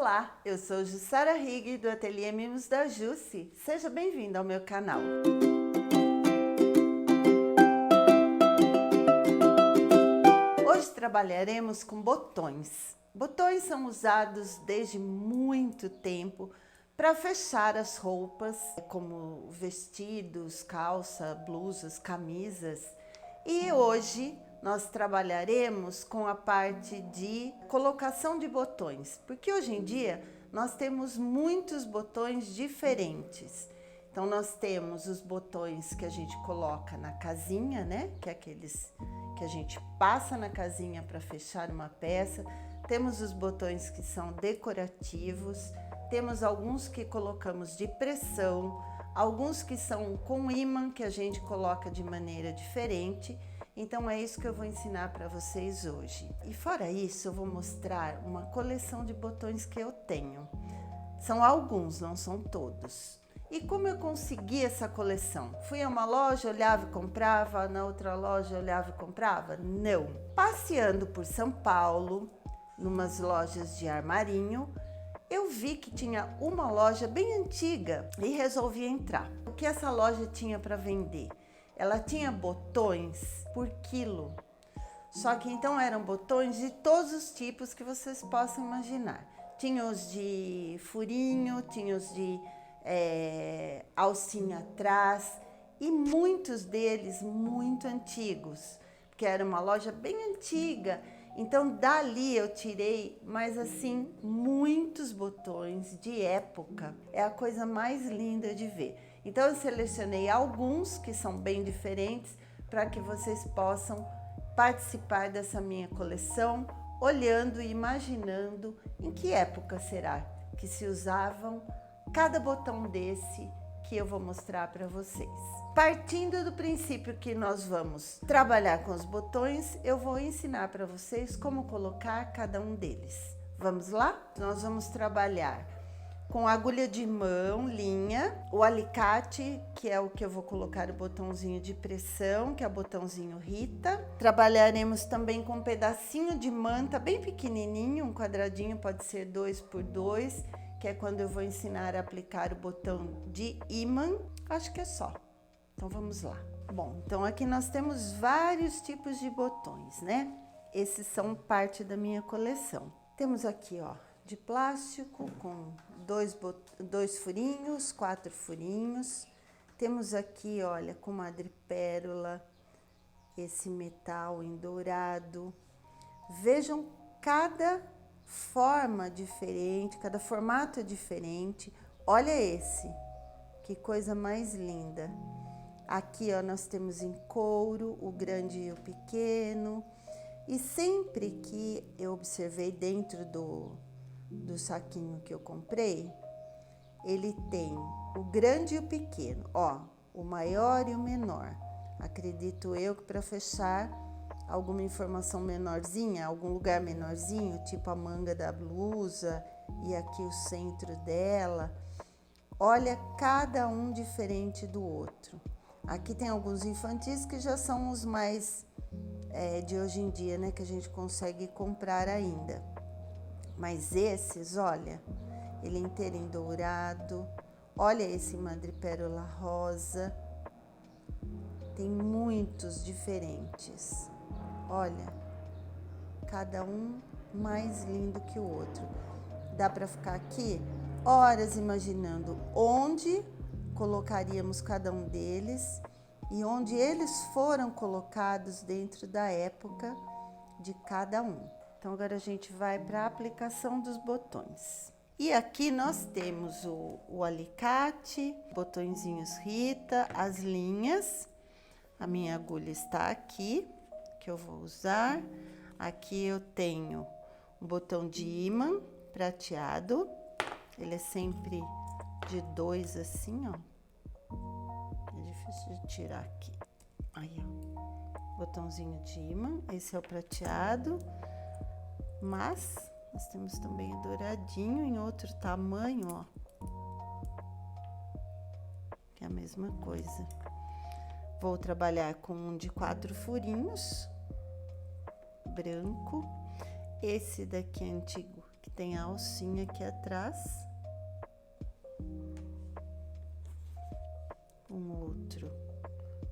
Olá, eu sou Jussara Rigg do Ateliê Mimos da Jussi. Seja bem-vinda ao meu canal. Hoje trabalharemos com botões. Botões são usados desde muito tempo para fechar as roupas, como vestidos, calça, blusas, camisas. E hoje nós trabalharemos com a parte de colocação de botões, porque hoje em dia nós temos muitos botões diferentes. Então nós temos os botões que a gente coloca na casinha, né? Que é aqueles que a gente passa na casinha para fechar uma peça. Temos os botões que são decorativos, temos alguns que colocamos de pressão, alguns que são com ímã que a gente coloca de maneira diferente. Então é isso que eu vou ensinar para vocês hoje. E fora isso, eu vou mostrar uma coleção de botões que eu tenho. São alguns, não são todos. E como eu consegui essa coleção? Fui a uma loja, olhava e comprava, na outra loja olhava e comprava? Não. Passeando por São Paulo, numas lojas de armarinho, eu vi que tinha uma loja bem antiga e resolvi entrar. O que essa loja tinha para vender? Ela tinha botões por quilo, só que então eram botões de todos os tipos que vocês possam imaginar. Tinha os de furinho, tinha os de alcinha atrás e muitos deles muito antigos, porque era uma loja bem antiga. Então dali eu tirei, mas assim, muitos botões de época. É a coisa mais linda de ver. Então eu selecionei alguns que são bem diferentes para que vocês possam participar dessa minha coleção, olhando e imaginando em que época será que se usavam cada botão desse que eu vou mostrar para vocês. Partindo do princípio que nós vamos trabalhar com os botões, eu vou ensinar para vocês como colocar cada um deles. Vamos lá? Nós vamos trabalhar com agulha de mão, linha, o alicate, que é o que eu vou colocar o botãozinho de pressão, que é o botãozinho Rita. Trabalharemos também com um pedacinho de manta bem pequenininho, um quadradinho, pode ser 2 por 2, que é quando eu vou ensinar a aplicar o botão de ímã. Acho que é só. Então vamos lá. Bom, então aqui nós temos vários tipos de botões, né? Esses são parte da minha coleção. Temos aqui, ó, de plástico com dois furinhos, 4 furinhos. Temos aqui, olha, com madrepérola, esse metal em dourado. Vejam cada forma diferente, cada formato é diferente. Olha esse, que coisa mais linda. Aqui, ó, nós temos em couro, o grande e o pequeno. E sempre que eu observei dentro do saquinho que eu comprei, ele tem o grande e o pequeno, ó, o maior e o menor. Acredito eu que para fechar alguma informação menorzinha, algum lugar menorzinho, tipo a manga da blusa e aqui o centro dela. Olha, cada um diferente do outro. Aqui tem alguns infantis que já são os mais de hoje em dia, né, que a gente consegue comprar ainda. Mas esses, olha, ele inteiro em dourado. Olha esse madrepérola rosa. Tem muitos diferentes. Olha, cada um mais lindo que o outro. Dá para ficar aqui horas imaginando onde colocaríamos cada um deles e onde eles foram colocados dentro da época de cada um. Então agora a gente vai para a aplicação dos botões. E aqui nós temos o alicate, botõezinhos Rita, as linhas. A minha agulha está aqui, que eu vou usar. Aqui eu tenho um botão de ímã prateado. Ele é sempre de 2 assim, ó. É difícil de tirar aqui. Aí, ó. Botãozinho de ímã. Esse é o prateado. Mas nós temos também o douradinho em outro tamanho, ó. Que é a mesma coisa. Vou trabalhar com um de 4 furinhos, branco. Esse daqui é antigo, que que tem a alcinha aqui atrás. Um outro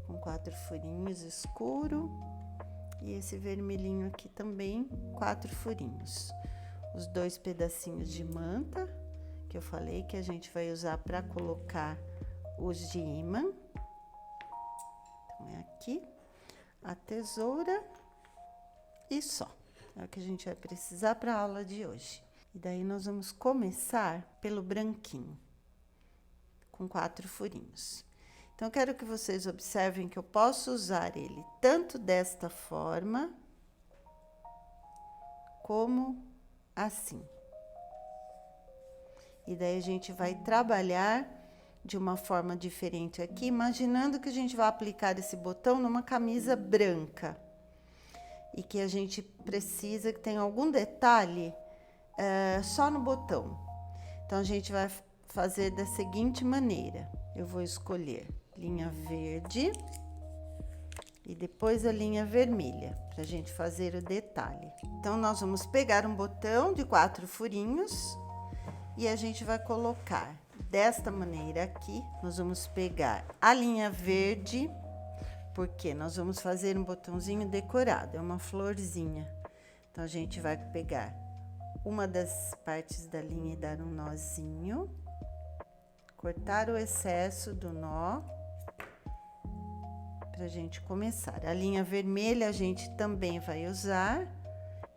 com 4 furinhos escuro. E esse vermelhinho aqui também, 4 furinhos. Os 2 pedacinhos de manta, que eu falei que a gente vai usar para colocar os de imã. Então, é aqui a tesoura e só. É o que a gente vai precisar para a aula de hoje. E daí, nós vamos começar pelo branquinho, com 4 furinhos. Então, eu quero que vocês observem que eu posso usar ele tanto desta forma, como assim. E daí, a gente vai trabalhar de uma forma diferente aqui, imaginando que a gente vai aplicar esse botão numa camisa branca. E que a gente precisa que tenha algum detalhe só no botão. Então, a gente vai fazer da seguinte maneira. Eu vou escolher linha verde e depois a linha vermelha, pra gente fazer o detalhe. Então, nós vamos pegar um botão de 4 furinhos e a gente vai colocar desta maneira aqui. Nós vamos pegar a linha verde, porque nós vamos fazer um botãozinho decorado, é uma florzinha. Então, a gente vai pegar uma das partes da linha e dar um nozinho, cortar o excesso do nó, pra gente começar. A linha vermelha a gente também vai usar,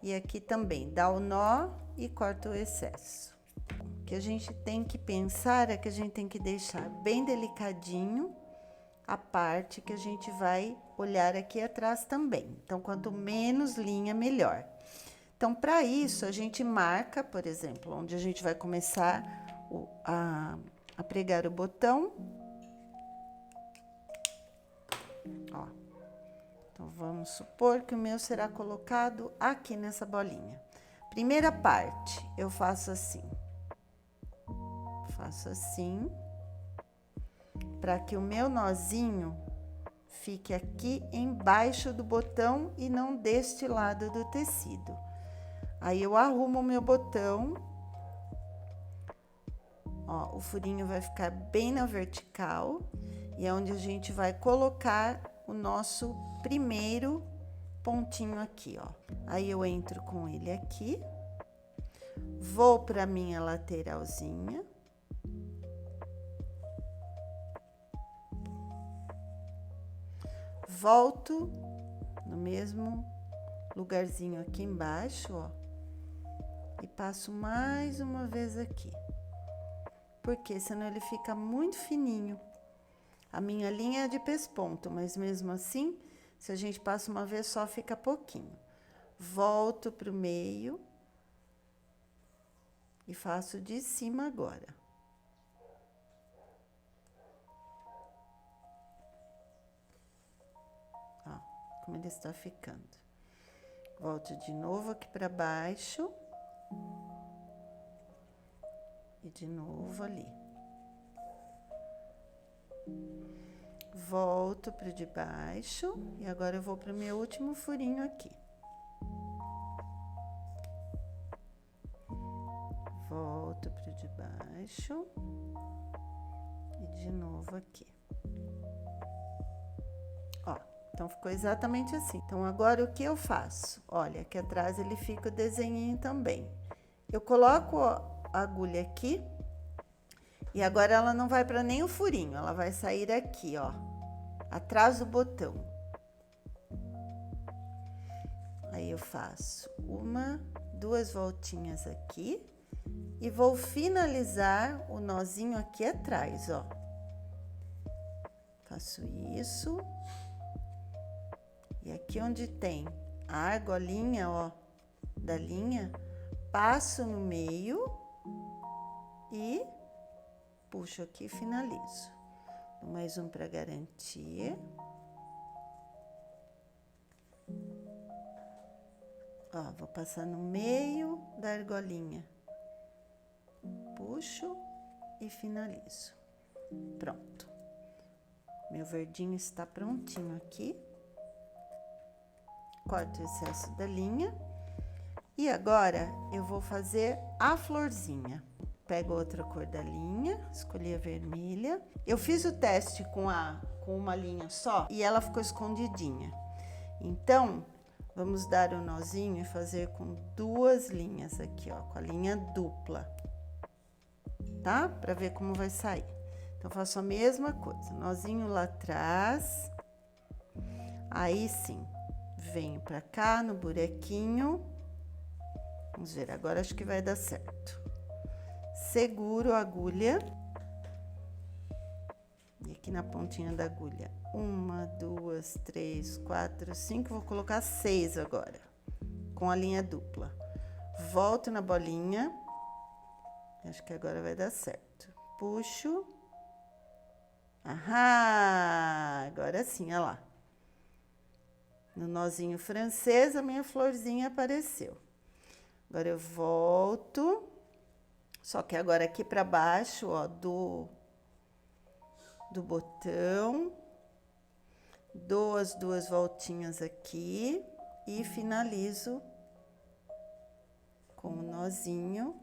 e aqui também dá o nó e corta o excesso. O que a gente tem que pensar é que a gente tem que deixar bem delicadinho a parte que a gente vai olhar aqui atrás também. Então, quanto menos linha, melhor. Então, para isso, a gente marca, por exemplo, onde a gente vai começar a pregar o botão. Ó. Então, vamos supor que o meu será colocado aqui nessa bolinha. Primeira parte, eu faço assim. Faço assim, para que o meu nozinho fique aqui embaixo do botão e não deste lado do tecido. Aí, eu arrumo o meu botão. Ó, o furinho vai ficar bem na vertical e é onde a gente vai colocar o nosso primeiro pontinho aqui, ó. Aí, eu entro com ele aqui, vou para minha lateralzinha. Volto no mesmo lugarzinho aqui embaixo, ó, e passo mais uma vez aqui. Porque senão ele fica muito fininho. A minha linha é de pesponto, mas mesmo assim, se a gente passa uma vez só, fica pouquinho. Volto pro meio e faço de cima agora. Ó, como ele está ficando. Volto de novo aqui para baixo. E de novo ali. Volto pro de baixo. E agora eu vou pro meu último furinho aqui. Volto pro de baixo. E de novo aqui. Ó, então ficou exatamente assim. Então, agora o que eu faço? Olha, aqui atrás ele fica o desenhinho também. Eu coloco a agulha aqui. E agora ela não vai para nem o furinho, ela vai sair aqui, ó, atrás do botão. Aí eu faço 1, 2 voltinhas aqui e vou finalizar o nozinho aqui atrás, ó. Faço isso. E aqui onde tem a argolinha, ó, da linha, passo no meio e puxo aqui e finalizo. Mais um para garantir. Ó, vou passar no meio da argolinha. Puxo e finalizo. Pronto. Meu verdinho está prontinho aqui. Corto o excesso da linha. E agora, eu vou fazer a florzinha. Pego outra cor da linha, escolhi a vermelha. Eu fiz o teste com uma linha só e ela ficou escondidinha. Então, vamos dar o nozinho e fazer com 2 linhas aqui, ó, com a linha dupla, tá? Pra ver como vai sair. Então, faço a mesma coisa, nozinho lá atrás. Aí sim, venho pra cá no buraquinho. Vamos ver, agora acho que vai dar certo. Seguro a agulha. E aqui na pontinha da agulha, 1, 2, 3, 4, 5, vou colocar 6 agora, com a linha dupla. Volto na bolinha, acho que agora vai dar certo. Puxo. Aham, agora sim, olha lá. No nozinho francês, a minha florzinha apareceu. Agora eu volto, só que agora aqui pra baixo, ó, do botão, dou as 2 voltinhas aqui e finalizo com o nozinho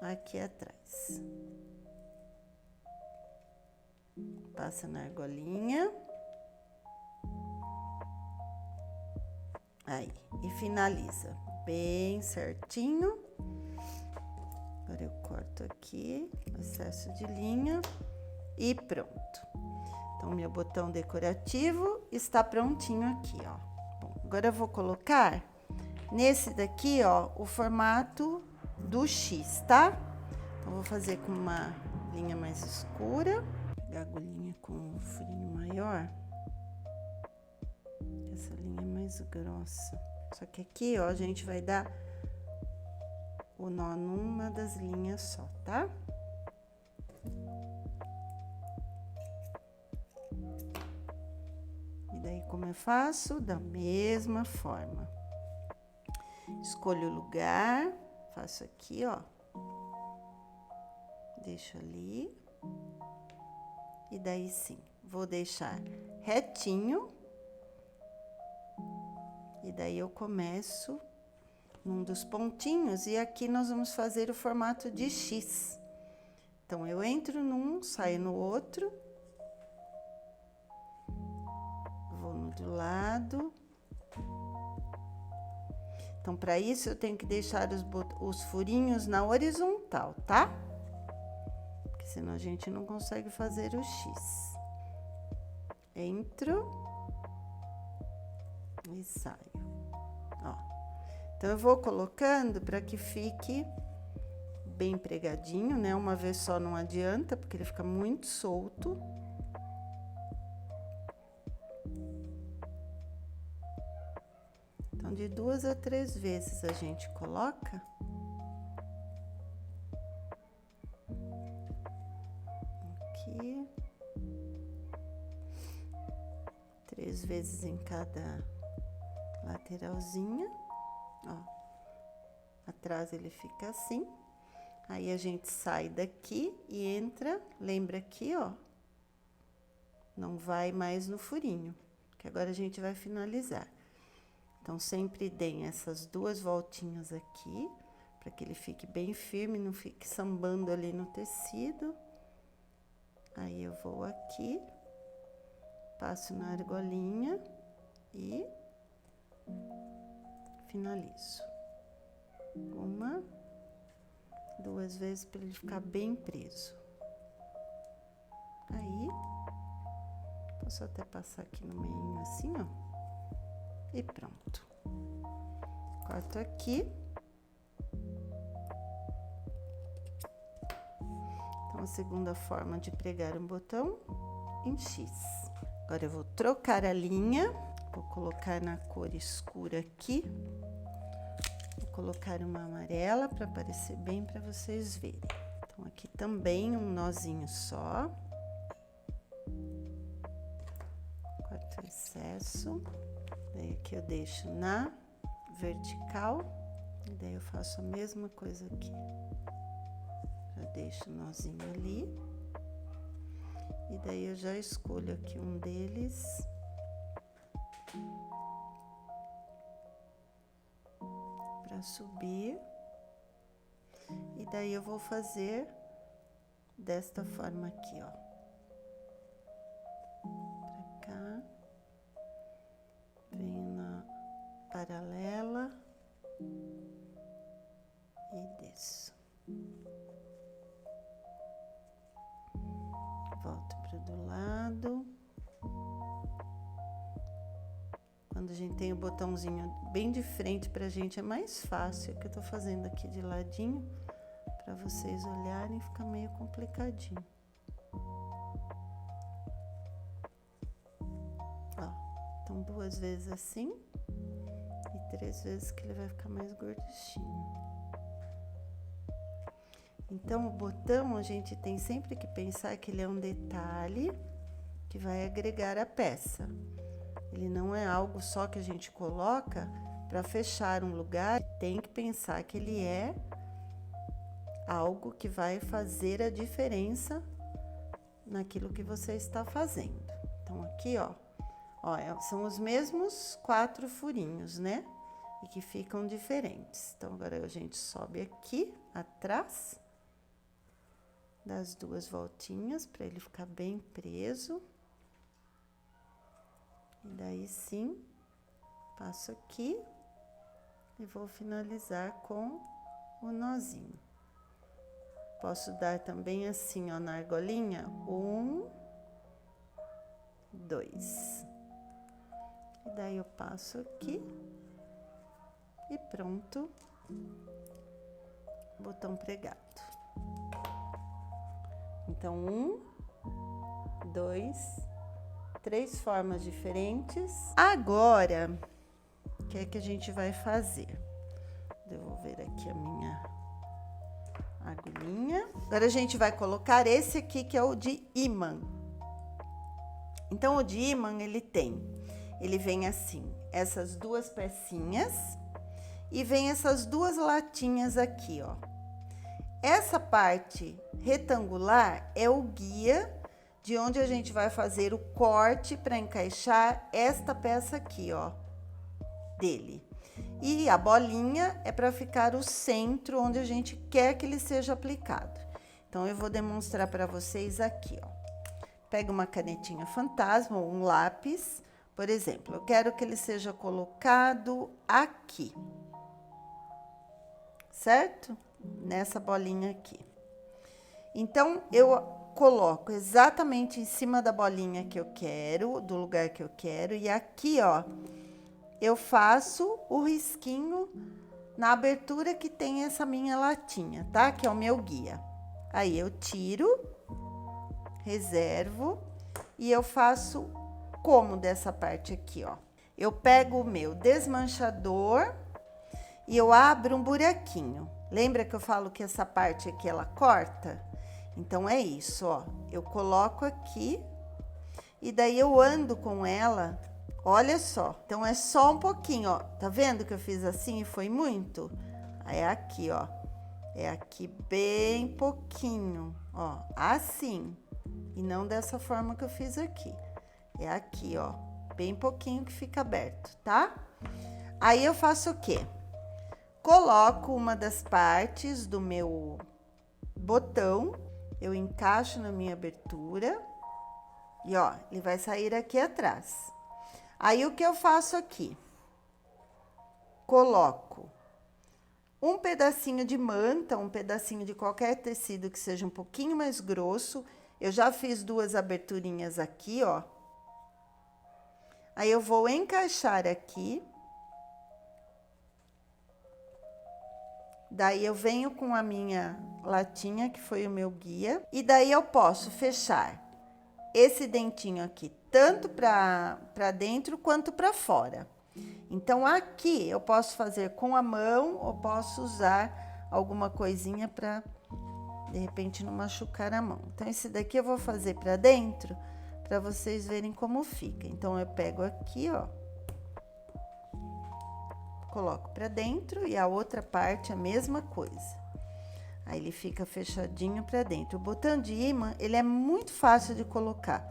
aqui atrás. Passa na argolinha. Aí, e finaliza bem certinho. Agora eu corto aqui, excesso de linha e pronto. Então, meu botão decorativo está prontinho aqui, ó. Bom, agora eu vou colocar nesse daqui, ó, o formato do X, tá? Então, vou fazer com uma linha mais escura. Pegar a agulhinha com um furinho maior. Essa linha é mais grossa. Só que aqui, ó, a gente vai dar o nó numa das linhas só, tá? E daí, como eu faço? Da mesma forma. Escolho o lugar, faço aqui, ó. Deixo ali. E daí sim, vou deixar retinho. E daí eu começo num dos pontinhos e aqui nós vamos fazer o formato de X. Então, eu entro num, saio no outro. Vou no do lado. Então, para isso, eu tenho que deixar os furinhos na horizontal, tá? Porque senão a gente não consegue fazer o X. Entro e saio. Ó. Então, eu vou colocando para que fique bem pregadinho, né? Uma vez só não adianta, porque ele fica muito solto. Então, de 2 a 3 vezes a gente coloca. Aqui. 3 vezes em cada lateralzinha. Ó. Atrás ele fica assim. Aí, a gente sai daqui e entra, lembra aqui, ó. Não vai mais no furinho, que agora a gente vai finalizar. Então, sempre deem essas 2 voltinhas aqui, para que ele fique bem firme, não fique sambando ali no tecido. Aí, eu vou aqui, passo na argolinha e finalizo. 1, 2 vezes para ele ficar bem preso. Aí, posso até passar aqui no meio assim, ó. E pronto. Corto aqui. Então, a segunda forma de pregar um botão em X. Agora, eu vou trocar a linha. Vou colocar na cor escura aqui. Vou colocar uma amarela para aparecer bem para vocês verem. Então, aqui também um nozinho só. Corto o excesso. Daí, aqui eu deixo na vertical. E daí, eu faço a mesma coisa aqui. Já deixo o nozinho ali. E daí, eu já escolho aqui um deles. Para subir. daí eu vou fazer desta forma aqui, ó. Pra cá. Venho na paralela e desço. Volto pro do lado. Quando a gente tem o botãozinho bem de frente pra gente, é mais fácil. O que eu tô fazendo aqui de ladinho, pra vocês olharem, fica meio complicadinho. Ó, então 2 vezes assim e 3 vezes que ele vai ficar mais gorduchinho. Então, o botão, a gente tem sempre que pensar que ele é um detalhe que vai agregar a peça. Ele não é algo só que a gente coloca para fechar um lugar. Tem que pensar que ele é algo que vai fazer a diferença naquilo que você está fazendo. Então, aqui, ó, são os mesmos 4 furinhos, né? E que ficam diferentes. Então, agora a gente sobe aqui atrás, dá as 2 voltinhas para ele ficar bem preso. E daí sim, passo aqui e vou finalizar com o nozinho. Posso dar também assim, ó, na argolinha, 1, 2. E daí eu passo aqui e pronto, botão pregado. Então, 1, 2, 3 formas diferentes. Agora, o que é que a gente vai fazer? Devolver aqui a minha agulhinha. Agora, a gente vai colocar esse aqui, que é o de ímã. Então, o de ímã, ele vem assim, essas 2 pecinhas e vem essas 2 latinhas aqui, ó. Essa parte retangular é o guia de onde a gente vai fazer o corte para encaixar esta peça aqui, ó, dele. E a bolinha é para ficar o centro onde a gente quer que ele seja aplicado. Então, eu vou demonstrar para vocês aqui, ó. Pega uma canetinha fantasma ou um lápis, por exemplo, eu quero que ele seja colocado aqui, certo? Nessa bolinha aqui. Então, eu coloco exatamente em cima da bolinha que eu quero, do lugar que eu quero, e aqui, ó, eu faço o risquinho na abertura que tem essa minha latinha, tá? Que é o meu guia. Aí, eu tiro, reservo, e eu faço como dessa parte aqui, ó. Eu pego o meu desmanchador e eu abro um buraquinho. Lembra que eu falo que essa parte aqui, ela corta? Então, é isso, ó. Eu coloco aqui e daí eu ando com ela, olha só. Então, é só um pouquinho, ó. Tá vendo que eu fiz assim e foi muito? Aí, é aqui, ó. É aqui bem pouquinho, ó. Assim. E não dessa forma que eu fiz aqui. É aqui, ó. Bem pouquinho que fica aberto, tá? Aí, eu faço o quê? Coloco uma das partes do meu botão, eu encaixo na minha abertura e, ó, ele vai sair aqui atrás. Aí, o que eu faço aqui? Coloco um pedacinho de manta, um pedacinho de qualquer tecido que seja um pouquinho mais grosso. Eu já fiz 2 aberturinhas aqui, ó. Aí, eu vou encaixar aqui. Daí, eu venho com a minha latinha, que foi o meu guia. E daí, eu posso fechar esse dentinho aqui, tanto para dentro quanto para fora. Então, aqui, eu posso fazer com a mão ou posso usar alguma coisinha para, de repente, não machucar a mão. Então, esse daqui eu vou fazer para dentro, para vocês verem como fica. Então, eu pego aqui, ó. Coloco para dentro e a outra parte a mesma coisa. Aí, ele fica fechadinho para dentro. O botão de ímã, ele é muito fácil de colocar.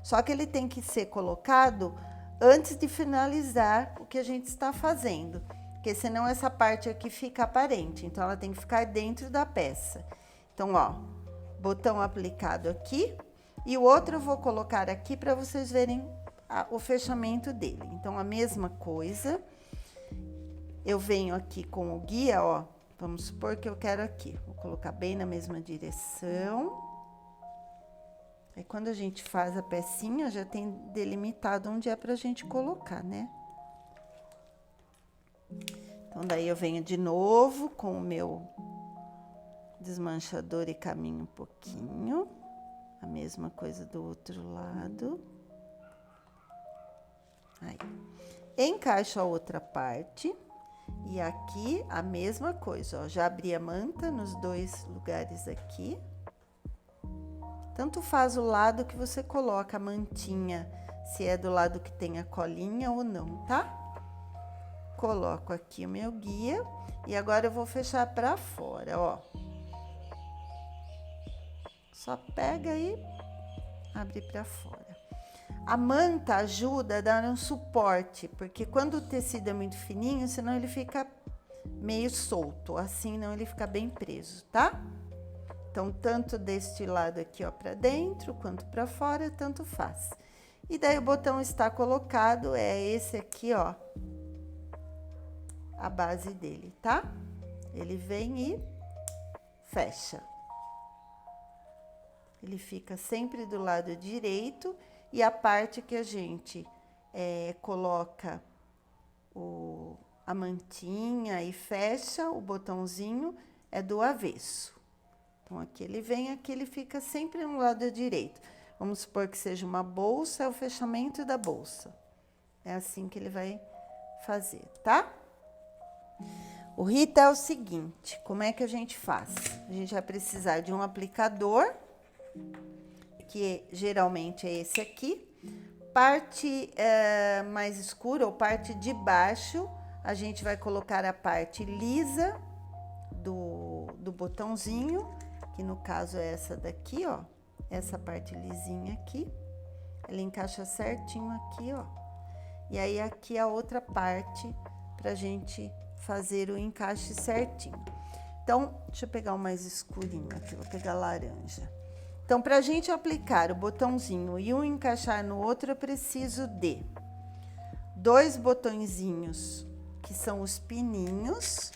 Só que ele tem que ser colocado antes de finalizar o que a gente está fazendo. porque senão essa parte aqui fica aparente, então ela tem que ficar dentro da peça. Então, ó, botão aplicado aqui, e o outro eu vou colocar aqui para vocês verem o fechamento dele. Então, a mesma coisa, eu venho aqui com o guia, ó, vamos supor que eu quero aqui, vou colocar bem na mesma direção. Aí, quando a gente faz a pecinha, já tem delimitado onde é pra gente colocar, né? Então, daí eu venho de novo com o meu desmanchador e caminho um pouquinho. A mesma coisa do outro lado. Aí. Encaixo a outra parte. E aqui, a mesma coisa, ó. Já abri a manta nos dois lugares aqui. Tanto faz o lado que você coloca a mantinha, se é do lado que tem a colinha ou não, tá? Coloco aqui o meu guia e agora eu vou fechar pra fora, ó. Só pega e abre pra fora. A manta ajuda a dar um suporte, porque quando o tecido é muito fininho, senão ele fica meio solto, assim não ele fica bem preso, tá? Então, tanto deste lado aqui, ó, pra dentro, quanto pra fora, tanto faz. E daí o botão está colocado, é esse aqui, ó, a base dele, tá? Ele vem e fecha. Ele fica sempre do lado direito e a parte que a gente coloca a mantinha e fecha o botãozinho é do avesso. Então, aqui ele vem, aqui ele fica sempre no lado direito. Vamos supor que seja uma bolsa, é o fechamento da bolsa. É assim que ele vai fazer, tá? O rito é o seguinte, como é que a gente faz? A gente vai precisar de um aplicador, que geralmente é esse aqui. Parte mais escura, ou parte de baixo, a gente vai colocar a parte lisa do botãozinho, que no caso é essa daqui, ó, essa parte lisinha aqui, ele encaixa certinho aqui, ó, e aí aqui a outra parte pra gente fazer o encaixe certinho. Então, deixa eu pegar o mais escurinho aqui, vou pegar laranja. Então, pra gente aplicar o botãozinho e um encaixar no outro, eu preciso de 2 botõezinhos, que são os pininhos,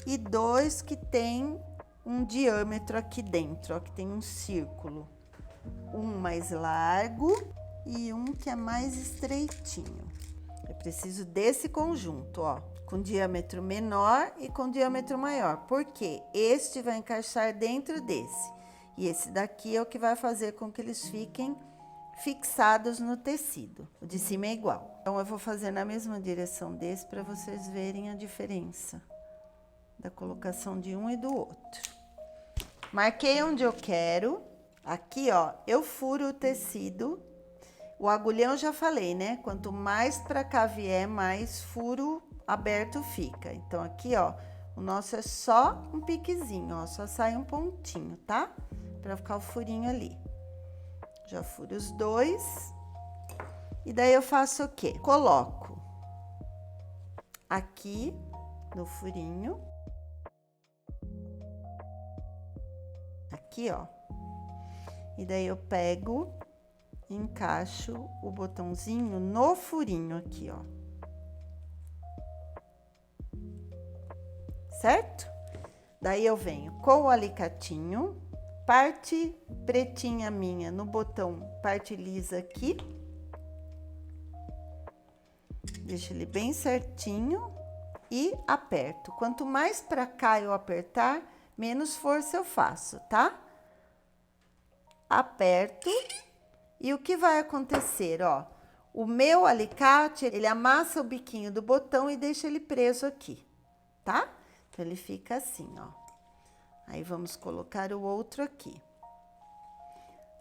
e 2 que tem um diâmetro aqui dentro, ó, que tem um círculo. Um mais largo e um que é mais estreitinho. Eu preciso desse conjunto, ó, com diâmetro menor e com diâmetro maior, porque este vai encaixar dentro desse. E esse daqui é o que vai fazer com que eles fiquem fixados no tecido. O de cima é igual. Então, eu vou fazer na mesma direção desse para vocês verem a diferença da colocação de um e do outro. Marquei onde eu quero. Aqui, ó, eu furo o tecido. O agulhão, já falei, né? Quanto mais pra cá vier, mais furo aberto fica. Então, aqui, ó, o nosso é só um piquezinho, ó, só sai um pontinho, tá? Pra ficar o furinho ali. Já furo os 2. E daí eu faço o quê? Coloco aqui no furinho. Aqui, ó. E daí eu pego e encaixo o botãozinho no furinho aqui, ó. Certo? Daí eu venho com o alicatinho, parte pretinha minha no botão, parte lisa aqui. Deixo ele bem certinho e aperto. Quanto mais pra cá eu apertar, menos força eu faço, tá? Aperto e o que vai acontecer, ó? O meu alicate, ele amassa o biquinho do botão e deixa ele preso aqui, tá? Então, ele fica assim, ó. Aí, vamos colocar o outro aqui.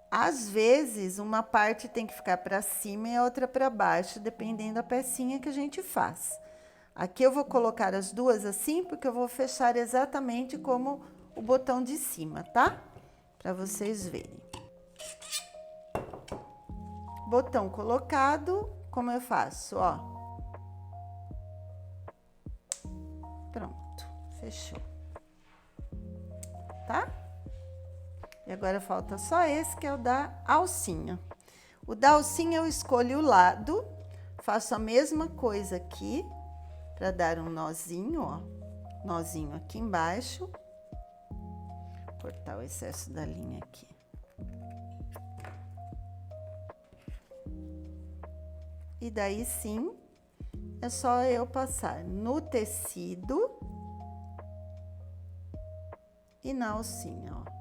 Às vezes, uma parte tem que ficar pra cima e a outra pra baixo, dependendo da pecinha que a gente faz. Aqui eu vou colocar as duas assim, porque eu vou fechar exatamente como o botão de cima, tá? Pra vocês verem. Botão colocado, como eu faço, ó. Fechou. Tá? E agora falta só esse, que é o da alcinha. O da alcinha eu escolho o lado, faço a mesma coisa aqui, para dar um nozinho, ó. Nozinho aqui embaixo. Cortar o excesso da linha aqui. E daí sim, é só eu passar no tecido e na alcinha, ó.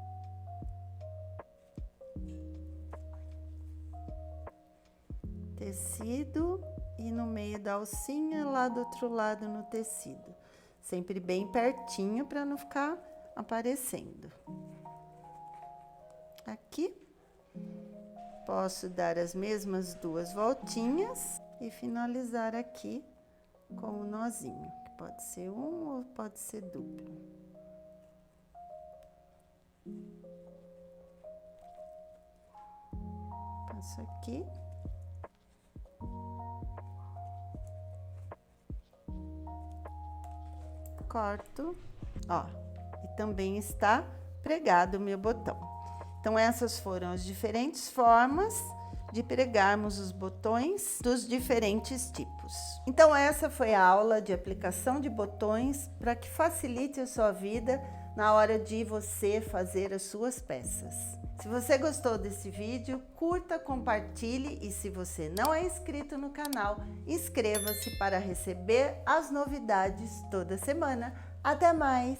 Tecido e no meio da alcinha, lá do outro lado no tecido. Sempre bem pertinho para não ficar aparecendo. Aqui. Posso dar as mesmas 2 voltinhas e finalizar aqui com o nozinho, que pode ser um ou pode ser duplo. Passo aqui. Corto, ó, e também está pregado o meu botão. Então, essas foram as diferentes formas de pregarmos os botões dos diferentes tipos. Então, essa foi a aula de aplicação de botões para que facilite a sua vida na hora de você fazer as suas peças. Se você gostou desse vídeo, curta, compartilhe e se você não é inscrito no canal, inscreva-se para receber as novidades toda semana. Até mais!